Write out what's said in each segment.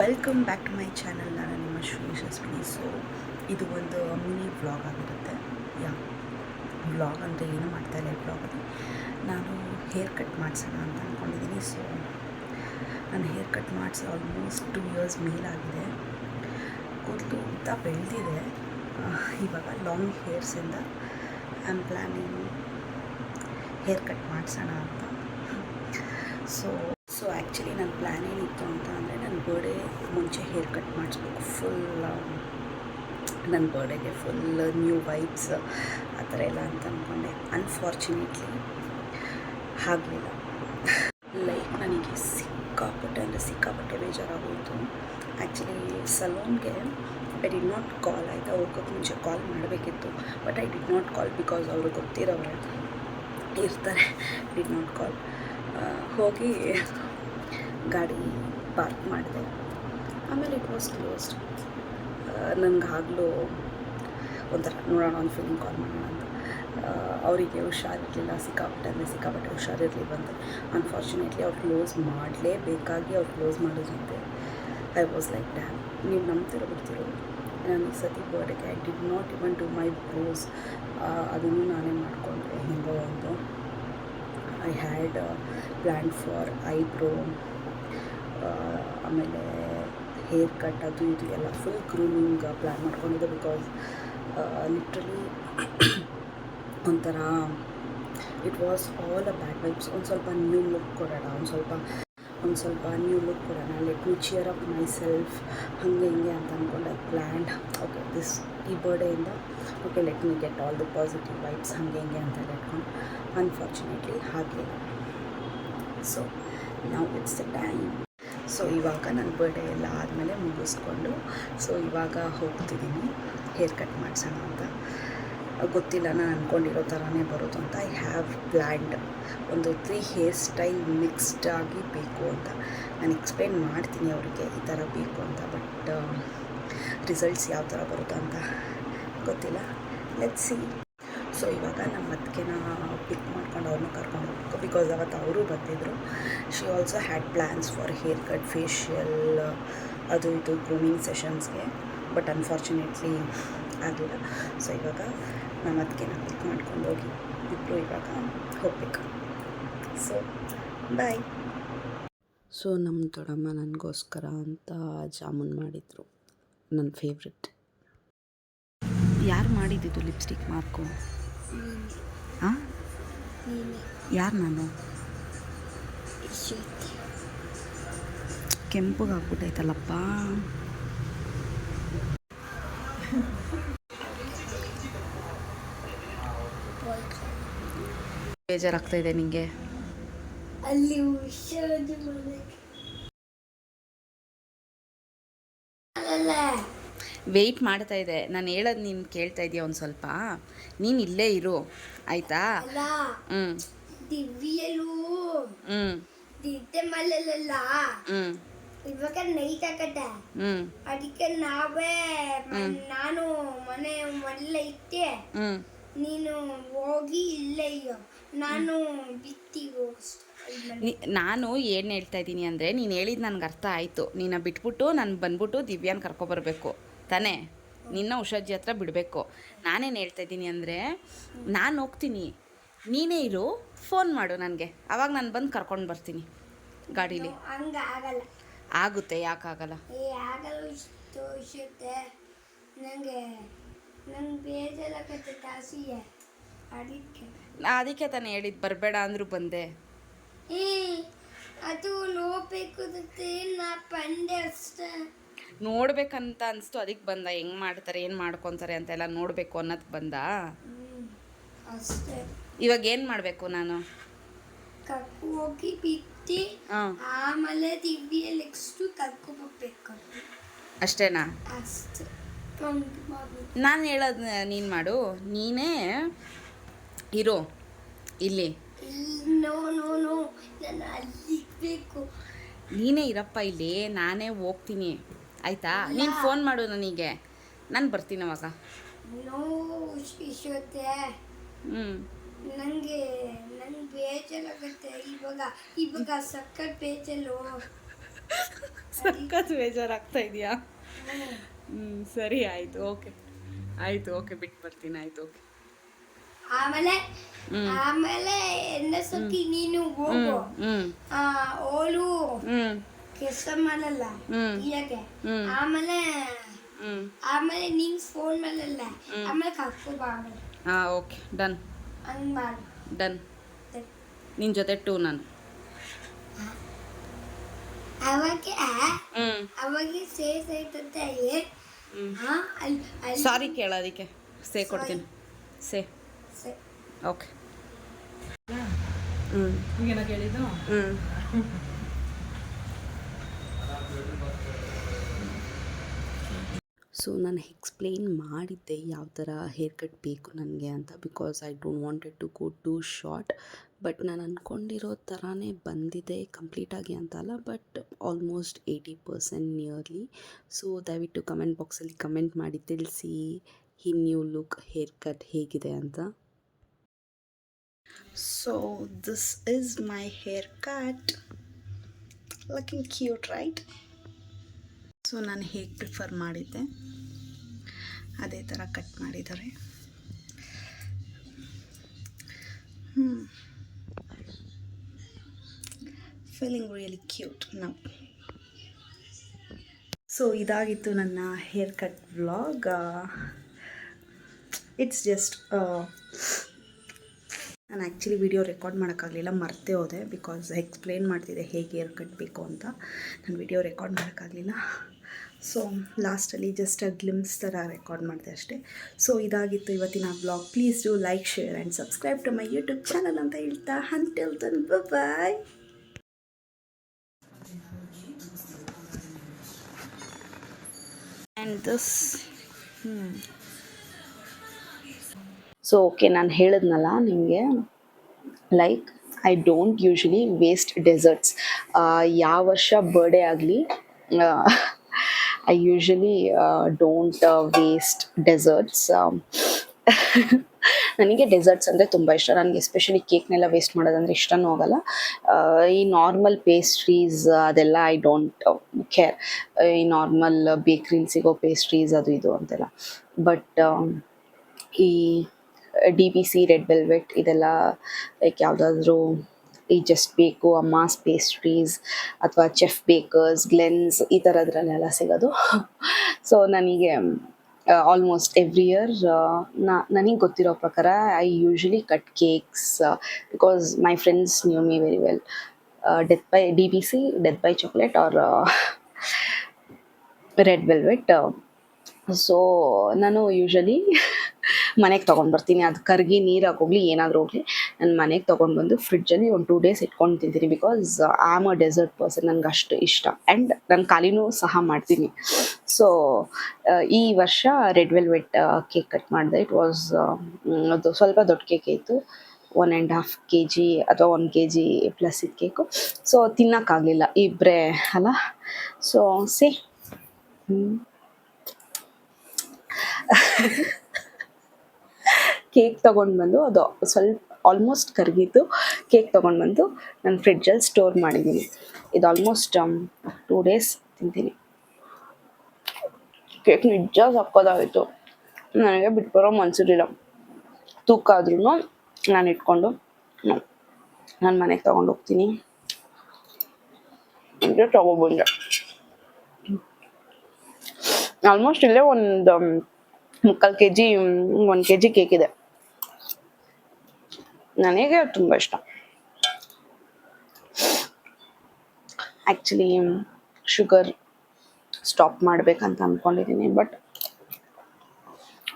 Welcome back to my channel. ನಾನು ನಿಮ್ಮ Shri. So ಇದು ಒಂದು ಮಿನಿ ವ್ಲಾಗ್ ಆಗಿರುತ್ತೆ. ವ್ಲಾಗ್ ಅಂದರೆ ಏನು ಮಾಡ್ತಾಯಿಲ್ಲ. ಈ ವ್ಲಾಗಲ್ಲಿ ನಾನು ಹೇರ್ ಕಟ್ ಮಾಡಿಸೋಣ ಅಂತ ಅಂದ್ಕೊಂಡಿದ್ದೀನಿ. ಸೊ ನಾನು ಹೇರ್ ಕಟ್ ಮಾಡಿಸಿ ಆಲ್ಮೋಸ್ಟ್ 2 ಇಯರ್ಸ್ ಮೇಲಾಗಿದೆ. ಕೂದಲು ಉದ್ದ ಬೆಳೆದಿದೆ. ಇವಾಗ ಲಾಂಗ್ ಹೇರ್ಸಿಂದ I am planning hair cut ಮಾಡಿಸೋಣ ಅಂತ. ಸೊ ಆ್ಯಕ್ಚುಲಿ ನನ್ನ ಪ್ಲ್ಯಾನ್ ಏನಿತ್ತು ಅಂತ ಅಂದರೆ ನನ್ನ ಬರ್ಡೇ ಮುಂಚೆ ಹೇರ್ ಕಟ್ ಮಾಡಿಸ್ಬೇಕು. ನನ್ನ ಬರ್ಡೇಗೆ ಫುಲ್ ನ್ಯೂ ವೈಬ್ಸ್ ಆ ಥರ ಎಲ್ಲ ಅಂತ ಅಂದ್ಕೊಂಡೆ. ಅನ್ಫಾರ್ಚುನೇಟ್ಲಿ ಆಗಲಿಲ್ಲ. ನನಗೆ ಸಿಕ್ಕಾಪಟ್ಟೆ ಬೇಜಾರಾಗೋಯಿತು. ಆ್ಯಕ್ಚುಲಿ ಸಲೂನ್ಗೆ ಐ ಡಿಡ್ ನಾಟ್ ಕಾಲ್. ಆಯಿತಾ, ಹೋಗೋಕ್ಕೆ ಮುಂಚೆ ಕಾಲ್ ಮಾಡಬೇಕಿತ್ತು. But I did not call because ಅವರು ಗೊತ್ತಿರೋರೆ ಇರ್ತಾರೆ. Did not call. ಹೋಗಿ ಗಾಡಿ ಪಾರ್ಕ್ ಮಾಡಿದೆ. ಆಮೇಲೆ ಇಟ್ ವಾಸ್ ಕ್ಲೋಸ್ಡ್. ನನಗಾಗಲೂ ಒಂಥರ ನೋಡೋಣ ಒಂದು ಫೀಲಿಂಗ್, ಕಾಲ್ ಮಾಡೋಣ ಅಂತ. ಅವರಿಗೆ ಹುಷಾರಿರಲಿಲ್ಲ, ಸಿಕ್ಕಾಪಟ್ಟೆ ಹುಷಾರಿರಲಿಲ್ವಂತೆ. ಅನ್ಫಾರ್ಚುನೇಟ್ಲಿ ಅವ್ರು ಕ್ಲೋಸ್ ಮಾಡಲೇಬೇಕಾಗಿ ಅವ್ರು ಕ್ಲೋಸ್ ಮಾಡೋದಂತೆ. I was like damn. ನೀವು ನಂಬ್ತಿರೋ ಬಿಡ್ತಿರೋ, ನಾನು ಈ ಸತಿ ಬರ್ಡೇಗೆ I did not even to my bros. ಅದನ್ನು ನಾನೇ ಮಾಡಿಕೊಂಡೆ. ಹೆಂಗೋ ಒಂದು I had plan for eyebrow, ಆಮೇಲೆ ಹೇರ್ ಕಟ್, ಅದು ಇದು ಎಲ್ಲ ಫುಲ್ ಗ್ರೂಮಿಂಗ್ ಪ್ಲ್ಯಾನ್ ಮಾಡ್ಕೊಂಡಿದ್ದೆ. ಬಿಕಾಸ್ ಲಿಟ್ರಲಿ ಒಂಥರ it was all a bad vibes. ಒಂದು ಸ್ವಲ್ಪ ನ್ಯೂ ಲುಕ್ ಕೊಡೋಣ, ಒಂದು ಸ್ವಲ್ಪ ನ್ಯೂ ಲುಕ್ ಕೊಡೋಣ, let me cheer up myself, ಹಾಗೆ ಹಿಂಗೆ ಅಂತ ಅಂದ್ಕೊಂಡು ಐ ಪ್ಲ್ಯಾಂಡ್. ಓಕೆ, ಈ ಬರ್ಡೇಯಿಂದ okay let me get all the positive vibes, ಹಾಗೆ ಹಿಂಗೆ ಅಂತ ಇಟ್ಕೊಂಡು. ಅನ್ಫಾರ್ಚುನೇಟ್ಲಿ ಆಗಲಿಲ್ಲ. So now it's the time. So ಇವಾಗ ನನ್ನ ಬರ್ಡೇ ಎಲ್ಲ ಆದಮೇಲೆ ಮುಗಿಸ್ಕೊಂಡು ಸೊ ಇವಾಗ ಹೋಗ್ತಿದ್ದೀನಿ ಹೇರ್ ಕಟ್ ಮಾಡಿಸೋಣ ಅಂತ. ಗೊತ್ತಿಲ್ಲ, ನಾನು ಅಂದ್ಕೊಂಡಿರೋ ಥರನೇ ಬರೋದು ಅಂತ. ಐ ಹ್ಯಾವ್ ಪ್ಲ್ಯಾಂಡ್ ಒಂದು 3 ಹೇರ್ ಸ್ಟೈಲ್ ಮಿಕ್ಸ್ಡ್ ಆಗಿ ಬೇಕು ಅಂತ. ನಾನು ಎಕ್ಸ್ಪ್ಲೇನ್ ಮಾಡ್ತೀನಿ ಅವರಿಗೆ ಈ ಥರ ಬೇಕು ಅಂತ. ಬಟ್ ರಿಸಲ್ಟ್ಸ್ ಯಾವ ಥರ ಬರುತ್ತೋ ಅಂತ ಗೊತ್ತಿಲ್ಲ. Let's see. ಸೊ ಇವಾಗ ನಮ್ಮ ಅತ್ತಿಗೆನ ಪಿಕ್ ಮಾಡ್ಕೊಂಡು ಅವ್ರನ್ನ ಕರ್ಕೊಂಡು ಹೋಗ್ಬೇಕು. ಬಿಕಾಸ್ ಅವತ್ತು ಅವರು ಬಂದಿದ್ದರು. She also had plans for hair cut, facial, ಅದು ಇದು ಗ್ರೂಮಿಂಗ್ ಸೆಷನ್ಸ್ಗೆ. ಬಟ್ ಅನ್ಫಾರ್ಚುನೇಟ್ಲಿ ಆಗಲಿಲ್ಲ. ಸೊ ಇವಾಗ ನಮ್ಮ ಅತ್ತಿಗೆನ ಪಿಕ್ ಮಾಡ್ಕೊಂಡು ಹೋಗಿ ಇಬ್ಬರು ಇವಾಗ ಹೋಗ್ಬೇಕು. So bye. ಸೊ ನಮ್ಮ ದೊಡ್ಡಮ್ಮ ನನಗೋಸ್ಕರ ಅಂತ ಜಾಮೂನ್ ಮಾಡಿದರು, ನನ್ನ ಫೇವ್ರೆಟ್. ಯಾರು ಮಾಡಿದ್ದು ಲಿಪ್ಸ್ಟಿಕ್ ಮಾರ್ಕು? ಹಾಂ, ಯಾರು? ನಾನು ಕೆಂಪುಗಾಗ್ಬಿಟ್ಟೈತಲ್ಲಪ್ಪ. ಬೇಜಾರಾಗ್ತಾಯಿದೆ ನಿಂಗೆ? ಅಲ್ಲಿ ವೆಯ್ಟ್ ಮಾಡ್ತಾ ಇದೆ. ನಾನು ಹೇಳೋದು ನೀನು ಕೇಳ್ತಾ ಇದೆಯಾ? ಒಂದು ಸ್ವಲ್ಪ ನೀನು ಇಲ್ಲೇ ಇರು, ಆಯಿತಾ? ದಿವ್ಯಲು ದಿದ್ದೆ ಮಲ್ಲಲ್ಲ ಇವಾಗ ನೈಟ್ ಆಗತ್ತೆ. ಅದಕ್ಕೆ ನಾವೇ ನಾನು ಮನೆ ಮಲ್ಲ ಇತ್ತೆ, ನೀನು ಹೋಗಿ ಇಲ್ಲೇ ಇರೋ, ನಾನು ಬಿತ್ತಿಗೋ. ನಾನು ಏನು ಹೇಳ್ತಾ ಇದ್ದೀನಿ ಅಂದರೆ, ನೀನು ಹೇಳಿದ್ದು ನನಗೆ ಅರ್ಥ ಆಯಿತು. ನೀನು ಬಿಟ್ಬಿಟ್ಟು ನಾನು ಬಂದ್ಬಿಟ್ಟು ದಿವ್ಯಾನ ಕರ್ಕೊಬರ್ಬೇಕು ತಾನೇ? ನಿನ್ನ ಉಷಾಜಿ ಹತ್ರ ಬಿಡಬೇಕು. ನಾನೇನು ಹೇಳ್ತಾ ಇದ್ದೀನಿ ಅಂದರೆ, ನಾನು ಹೋಗ್ತೀನಿ, ನೀನೇ ಇರು, ಫೋನ್ ಮಾಡು ನನಗೆ, ಆವಾಗ ನಾನು ಬಂದು ಕರ್ಕೊಂಡು ಬರ್ತೀನಿ ಗಾಡೀಲಿ. ಹಂಗೆ ಆಗಲ್ಲ. ಆಗುತ್ತೆ, ಯಾಕಾಗಲ್ಲ? ಆಗಲ್ಲ. ಇಷ್ಟು ನನಗೆ ಬೇಜಾರಾಗತ್ತೆ ಕಾಸಿಗೆ. ಅದಕ್ಕೆ ತಾನೇ ಹೇಳಿದ್ದು ಬರಬೇಡ ಅಂದರೂ ಬಂದೆ. ಅದು ನೋಡ್ಬೇಕು ನಾ ಪಂಡೆ ಅಷ್ಟೇ. ನೋಡ್ಬೇಕಂತ ಅನಿಸ್ತು, ಅದಕ್ಕೆ ಬಂದ. ಹೆಂಗೆ ಮಾಡ್ತಾರೆ, ಏನು ಮಾಡ್ಕೊತಾರೆ ಅಂತೆಲ್ಲ ನೋಡಬೇಕು ಅನ್ನೋದಕ್ಕೆ ಬಂದ ಅಷ್ಟೇ. ಇವಾಗ ಏನು ಮಾಡಬೇಕು ನಾನು? ಕರ್ಕೊ ಹೋಗಿ ಬಿತ್ತಿ ಆಮೇಲೆ ದಿವ್ಯ ನೆಕ್ಸ್ಟು ಕರ್ಕೊಬೇಕು ಅಷ್ಟೇನಾ? ಅಷ್ಟೇ. ನಾನು ಹೇಳೋದು ನೀನು ಮಾಡು. ನೀನೇ ಇರೋ ಇಲ್ಲಿ. ನೋ ನಾನು ಅಲ್ಲಿಬೇಕು. ನೀನೇ ಇರಪ್ಪ ಇಲ್ಲಿ, ನಾನೇ ಹೋಗ್ತೀನಿ ಆಯಿತಾ? ನೀನು ಫೋನ್ ಮಾಡು ನನಗೆ, ನಾನು ಬರ್ತೀನಿ ಅವಾಗ. ನನಗೆ ಬೇಜಾರಾಗುತ್ತೆ ಇವಾಗ ಸಕ್ಕತ್ ಬೇಜಾರು. ಸಖತ್ ಬೇಜಾರಾಗ್ತಾ ಇದೆಯಾ? ಸರಿ ಆಯಿತು, ಓಕೆ ಆಯಿತು, ಓಕೆ ಬಿಟ್ಟು ಬರ್ತೀನಿ, ಆಯಿತು, ಓಕೆ. ಆಮೇಲೆ ಆಮೇಲೆ ಸತಿ ನೀನು ಹೋಗು. ಓಲು ಕೆಲಸ ಮಾಡಲ್ಲ ಇಯಾಗೆ. ಆಮೇಲೆ ಆಮೇಲೆ ನೀನ್ ಫೋನ್ ಮಾಡಲ್ಲ. ಆಮೇಲೆ ಕರ್ಕೊ ಬಾ. ಹಾಂ, ಓಕೆ, ಡನ್ ಹಂಗ್ ಮಾಡು. ಡನ್. ನಿನ್ನ ಜೊತೆ ಟೂ ನಾನು. ಅವಾಗ ಅವಾಗ ಸೇಸ್ ಐತಂತೆ. ಸಾರಿ ಕೇಳೋದಕ್ಕೆ ಸೇ ಕೊಡ್ತೀನಿ, ಸೇ ಓಕೆ. ಈಗೇನ ಕೇಳಿದ್ದು? ಸೊ ನಾನು ಎಕ್ಸ್ಪ್ಲೇನ್ ಮಾಡಿದ್ದೆ ಯಾವ ಥರ ಹೇರ್ ಕಟ್ ಬೇಕು ನನಗೆ ಅಂತ, because I don't wanted to go to short. But ನಾನು ಅಂದ್ಕೊಂಡಿರೋ ಥರನೇ ಬಂದಿದೆ, ಕಂಪ್ಲೀಟಾಗಿ ಅಂತ ಅಲ್ಲ, ಬಟ್ ಆಲ್ಮೋಸ್ಟ್ 80% ನಿಯರ್ಲಿ. ಸೊ ದಯವಿಟ್ಟು ಕಮೆಂಟ್ ಬಾಕ್ಸಲ್ಲಿ ಕಮೆಂಟ್ ಮಾಡಿ ತಿಳಿಸಿ ಈ ನ್ಯೂ ಲುಕ್ ಹೇರ್ ಕಟ್ ಹೇಗಿದೆ ಅಂತ. So this is my hair cut, looking cute right? So ನಾನು ಹೇಗೆ ಪ್ರಿಫರ್ ಮಾಡಿದ್ದೆ ಅದೇ ಥರ ಕಟ್ ಮಾಡಿದ್ದಾರೆ. Feeling really cute now. So ಇದಾಗಿತ್ತು ನನ್ನ hair cut vlog. It's just ನಾನು ಆ್ಯಕ್ಚುಲಿ ವಿಡಿಯೋ ರೆಕಾರ್ಡ್ ಮಾಡೋಕ್ಕಾಗಲಿಲ್ಲ, ಮರ್ತೇ ಹೋದೆ, ಬಿಕಾಸ್ ಎಕ್ಸ್ಪ್ಲೇನ್ ಮಾಡ್ತಿದ್ದೆ ಹೇಗೆ ಹೇರ್ ಕಟ್ ಬೇಕು ಅಂತ. ನಾನು ವಿಡಿಯೋ ರೆಕಾರ್ಡ್ ಮಾಡೋಕ್ಕಾಗಲಿಲ್ಲ. ಸೊ ಲಾಸ್ಟಲ್ಲಿ ಜಸ್ಟ್ ಗ್ಲಿಮ್ಸ್ ಥರ ರೆಕಾರ್ಡ್ ಮಾಡಿದೆ ಅಷ್ಟೇ. ಸೊ ಇದಾಗಿತ್ತು ಇವತ್ತಿನ blog. Please do like, share and subscribe to my YouTube channel ಅಂತ ಹೇಳ್ತಾ, until then bye. And this so okay, ನಾನು ಹೇಳಿದ್ನಲ್ಲ ನಿಮಗೆ, like I don't usually waste desserts. ಯಾವ ವರ್ಷ ಬರ್ಡೇ ಆಗಲಿ I usually don't waste desserts. ನನಗೆ ಡೆಸರ್ಟ್ಸ್ ಅಂದರೆ ತುಂಬ ಇಷ್ಟ. ನನಗೆ ಎಸ್ಪೆಷಲಿ ಕೇಕ್ನೆಲ್ಲ ವೇಸ್ಟ್ ಮಾಡೋದಂದರೆ ಇಷ್ಟನೂ ಹೋಗಲ್ಲ. ಈ ನಾರ್ಮಲ್ ಪೇಸ್ಟ್ರೀಸ್ ಅದೆಲ್ಲ ಐ ಡೋಂಟ್ ಕೇರ್. ಈ ನಾರ್ಮಲ್ ಬೇಕ್ರಿಲಿ ಸಿಗೋ ಪೇಸ್ಟ್ರೀಸ್ ಅದು ಇದು ಅಂತೆಲ್ಲ. ಬಟ್ ಈ DBC, ರೆಡ್ ವೆಲ್ವೆಟ್ ಇದೆಲ್ಲ ಲೈಕ್ ಯಾವುದಾದ್ರೂ ಈ ಜಸ್ಟ್ ಬೇಕು, ಅಮ್ಮಾಸ್ ಪೇಸ್ಟ್ರೀಸ್ ಅಥವಾ ಚೆಫ್ ಬೇಕರ್ಸ್, ಗ್ಲೆನ್ಸ್ ಈ ಥರದ್ರಲ್ಲೆಲ್ಲ ಸಿಗೋದು. ಸೊ ನನಗೆ ಆಲ್ಮೋಸ್ಟ್ ಎವ್ರಿ ಇಯರ್ ನನಗೆ ಗೊತ್ತಿರೋ ಪ್ರಕಾರ I usually cut cakes, because my friends knew me very well. Death by DBC, death by chocolate or red velvet. So ನಾನು ಯೂಶ್ವಲಿ ಮನೆಗೆ ತೊಗೊಂಡು ಬರ್ತೀನಿ. ಅದು ಕರಗಿ ನೀರಾಗಿ ಹೋಗಲಿ ಏನಾದರೂ ಹೋಗಲಿ, ನಾನು ಮನೆಗೆ ತೊಗೊಂಡು ಬಂದು ಫ್ರಿಡ್ಜಲ್ಲಿ ಒಂದು 2 days ಇಟ್ಕೊಂಡು ತಿಂತೀನಿ. Because I am a dessert person, ನನಗೆ ಅಷ್ಟು ಇಷ್ಟ. ಆ್ಯಂಡ್ ನಾನು ಖಾಲಿನೂ ಸಹ ಮಾಡ್ತೀನಿ. ಸೊ ಈ ವರ್ಷ ರೆಡ್ ವೆಲ್ವೆಟ್ ಕೇಕ್ ಕಟ್ ಮಾಡಿದೆ. ಇಟ್ ವಾಸ್ ಅದು ಸ್ವಲ್ಪ ದೊಡ್ಡ ಕೇಕ್ ಇತ್ತು, 1.5 kg ಅಥವಾ 1 kg ಪ್ಲಸ್ ಇತ್ತು ಕೇಕು. ಸೊ ತಿನ್ನೋಕ್ಕಾಗಲಿಲ್ಲ, ಇಬ್ಬರೇ ಅಲ್ಲ. ಸೊ ಕೇಕ್ ತೊಗೊಂಡು ಬಂದು, ಅದು ಸ್ವಲ್ಪ ಆಲ್ಮೋಸ್ಟ್ ಕರಗಿದ್ದು ಕೇಕ್ ತೊಗೊಂಡು ಬಂದು ನಾನು ಫ್ರಿಡ್ಜಲ್ಲಿ ಸ್ಟೋರ್ ಮಾಡಿದ್ದೀನಿ. ಇದು ಆಲ್ಮೋಸ್ಟ್ 2 days ತಿಂತೀನಿ. ಕೇಕ್ ನಿಜ ಸಕ್ಕತ್ತಾಗಿತ್ತು. ನನಗೆ ಬಿಟ್ಬರೋ ಮನಸ್ಸಿರಲಿಲ್ಲ. ತೂಕ ಆದ್ರೂ ನಾನು ಇಟ್ಕೊಂಡು ನಾನು ಮನೆಗೆ ತೊಗೊಂಡು ಹೋಗ್ತೀನಿ ಅಂದರೆ ತೊಗೊಬಂದೆ. ಆಲ್ಮೋಸ್ಟ್ ಇಲ್ಲೇ ಒಂದು 3/4 kg 1 kg ಕೇಕ್ ಇದೆ. ನನಗೆ ತುಂಬ ಇಷ್ಟ. ಆ್ಯಕ್ಚುಲಿ ಶುಗರ್ ಸ್ಟಾಪ್ ಮಾಡಬೇಕಂತ ಅಂದ್ಕೊಂಡಿದ್ದೀನಿ, ಬಟ್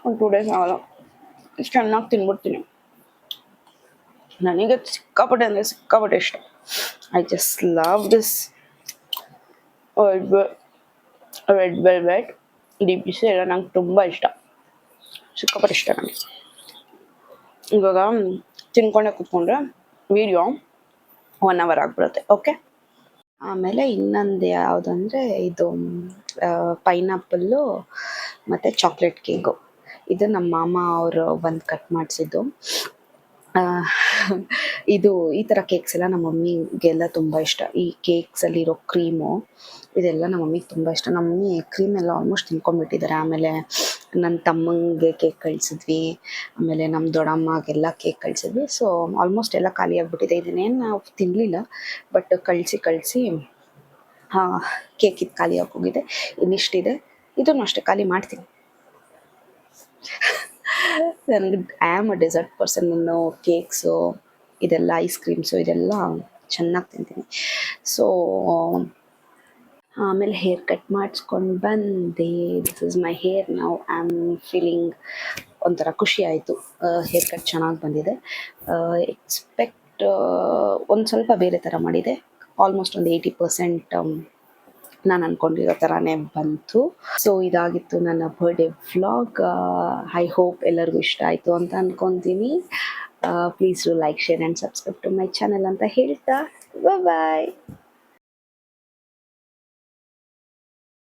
ಒಂದು 2 days ಆಗಲ್ಲ. ಇಷ್ಟು ಚೆನ್ನಾಗಿ ತಿನ್ಬಿಡ್ತೀನಿ. ನನಗೆ ಸಿಕ್ಕಾಪಟ್ಟೆ ಅಂದರೆ ಸಿಕ್ಕಾಪಟ್ಟೆ ಇಷ್ಟ. I just love this red velvet, DBC ಎಲ್ಲ ನಂಗೆ ತುಂಬ ಇಷ್ಟ, ಸಿಕ್ಕಾಪಟ್ಟೆ ಇಷ್ಟ ನನಗೆ. ಇವಾಗ ತಿನ್ಕೊಂಡೆ ಕೂತ್ಕೊಂಡ್ರೆ ವಿಡಿಯೋ 1 hour ಆಗಿಬಿಡುತ್ತೆ. ಓಕೆ, ಆಮೇಲೆ ಇನ್ನೊಂದು ಯಾವುದಂದರೆ ಇದು ಪೈನಾಪಲ್ಲು ಮತ್ತು ಚಾಕ್ಲೇಟ್ ಕೇಕು. ಇದು ನಮ್ಮ ಮಾಮ ಅವರು ಬಂದು ಕಟ್ ಮಾಡಿಸಿದ್ದು. ಇದು ಈ ಥರ ಕೇಕ್ಸ್ ಎಲ್ಲ ನಮ್ಮ ಮಮ್ಮಿಗೆಲ್ಲ ತುಂಬ ಇಷ್ಟ. ಈ ಕೇಕ್ಸಲ್ಲಿರೋ ಕ್ರೀಮು ಇದೆಲ್ಲ ನಮ್ಮ ಮಮ್ಮಿಗೆ ತುಂಬ ಇಷ್ಟ. ನಮ್ಮ ಮಮ್ಮಿ ಕ್ರೀಮ್ ಎಲ್ಲ ಆಲ್ಮೋಸ್ಟ್ ತಿನ್ಕೊಂಡ್ಬಿಟ್ಟಿದ್ದಾರೆ. ಆಮೇಲೆ ನನ್ನ ತಮ್ಮಂಗೆ ಕೇಕ್ ಕಳಿಸಿದ್ವಿ, ಆಮೇಲೆ ನಮ್ಮ ದೊಡ್ಡಮ್ಮಗೆಲ್ಲ ಕೇಕ್ ಕಳಿಸಿದ್ವಿ. ಸೊ ಆಲ್ಮೋಸ್ಟ್ ಎಲ್ಲ ಖಾಲಿ ಆಗಿಬಿಟ್ಟಿದೆ. ಇದನ್ನೇನು ನಾವು ತಿನ್ನಲಿಲ್ಲ, ಬಟ್ ಕಳಿಸಿ ಕೇಕ್ ಇದು ಖಾಲಿ ಆಗೋಗಿದೆ. ಇನ್ನಿಷ್ಟಿದೆ, ಇದನ್ನು ಅಷ್ಟೇ ಖಾಲಿ ಮಾಡ್ತೀನಿ. ನನಗೆ I am a dessert person. ನಾನು ಕೇಕ್ಸು ಇದೆಲ್ಲ ಐಸ್ ಕ್ರೀಮ್ಸು ಇದೆಲ್ಲ ಚೆನ್ನಾಗಿ ತಿಂತೀನಿ. ಸೊ ಆಮೇಲೆ ಹೇರ್ ಕಟ್ ಮಾಡಿಸ್ಕೊಂಡು ಬಂದೆ. This is my hair now. I am feeling ಒಂಥರ ಖುಷಿ ಆಯಿತು. ಹೇರ್ ಕಟ್ ಚೆನ್ನಾಗಿ ಬಂದಿದೆ. ಎಕ್ಸ್ಪೆಕ್ಟ್ ಒಂದು ಸ್ವಲ್ಪ ಬೇರೆ ಥರ ಮಾಡಿದೆ. ಆಲ್ಮೋಸ್ಟ್ ಒಂದು 80% ನಾನು ಅಂದ್ಕೊಂಡಿರೋ ಥರನೇ ಬಂತು. ಸೊ ಇದಾಗಿತ್ತು ನನ್ನ ಬರ್ಡೇ ವ್ಲಾಗ್. ಐ ಹೋಪ್ ಎಲ್ಲರಿಗೂ ಇಷ್ಟ ಆಯಿತು ಅಂತ ಅಂದ್ಕೊತೀನಿ. Please do like, share and subscribe to my channel ಅಂತ ಹೇಳ್ತಾ ಬಾಯ್.